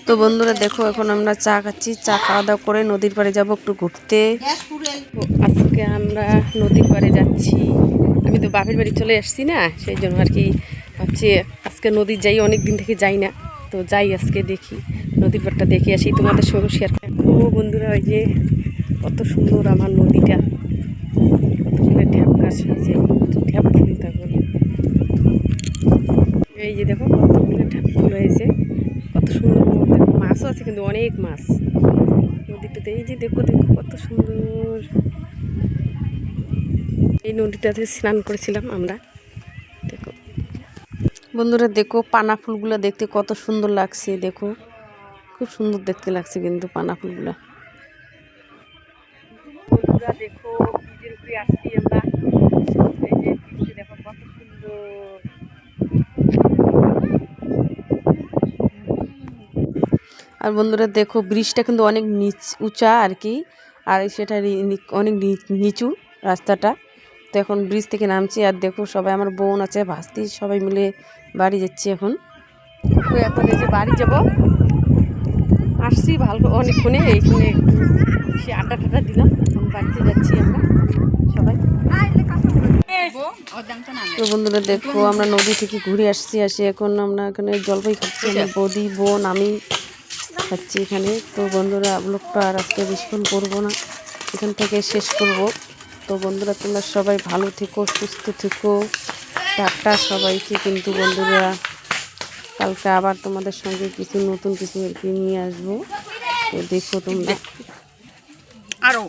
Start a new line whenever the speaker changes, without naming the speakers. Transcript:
তো বন্ধুরা দেখো এখন আমরা চা খাচ্ছি, চা খাওয়া দাওয়া করে নদীর পাড়ে যাব একটু ঘুরতে। আজকে আমরা নদীর পাড়ে যাচ্ছি। আমি তো বাপের বাড়ি চলে আসছি না, সেই জন্য আর কি ভাবছি আজকে নদীর যাই, অনেক দিন থেকে যাই না, তো যাই আজকে দেখি নদীর পাড়টা দেখে আসি, তোমাদের সঙ্গে শেয়ার করি। ও বন্ধুরা, ওই যে কত সুন্দর আমার নদীটা, ঢ্যাপকা সাজে ঢ্যাপ ফুল তখন এই যে দেখো কতগুলো ঢ্যাপ ফুল হয়েছে, কত সুন্দর। মাছও আছে কিন্তু অনেক মাছ নদীটাতে। এই যে দেখো দেখো কত সুন্দর। এই নদীটাতে স্নান করেছিলাম আমরা। দেখো বন্ধুরা, দেখো পানা ফুলগুলো দেখতে কত সুন্দর লাগছে, দেখো খুব সুন্দর দেখতে লাগছে কিন্তু পানা ফুলগুলো। বন্ধুরা দেখো ব্রিজের উপরে আসছি আমরা, এই যে ব্রিজে দেখো কত সুন্দর। আর বন্ধুরা দেখো ব্রিজটা কিন্তু অনেক উঁচা আর কি, আর সেটা অনেক নিচু রাস্তাটা। তো এখন ব্রিজ থেকে নামছি, আর দেখো সবাই আমার বোন আছে, ভাস্তি, সবাই মিলে বাড়ি যাচ্ছি এখন। তো এখন এই যে বাড়ি যাব, আসছি ভালো অনেকক্ষণে, এইখানে একটু সে আড্ডা টাড্ডা দিলাম, এখন বাড়িতে যাচ্ছি আমরা সবাই। তো বন্ধুরা দেখো আমরা নদী থেকে ঘুরে আসছি, এখন আমরা এখানে জলপাই খাচ্ছি, আমার বৌদি বোন আমি খাচ্ছি এখানে। তো বন্ধুরা ব্লগটা আর আজকে বেশিক্ষণ করবো না, এখান থেকে শেষ করব। তো বন্ধুরা তোমরা সবাই ভালো থেকো, সুস্থ থেকো, টাটা সবাইকে। কিন্তু বন্ধুরা কালকে আবার তোমাদের সঙ্গে কিছু নতুন কিছু আর কি নিয়ে আসবো, তো দেখো তোমরা আরও।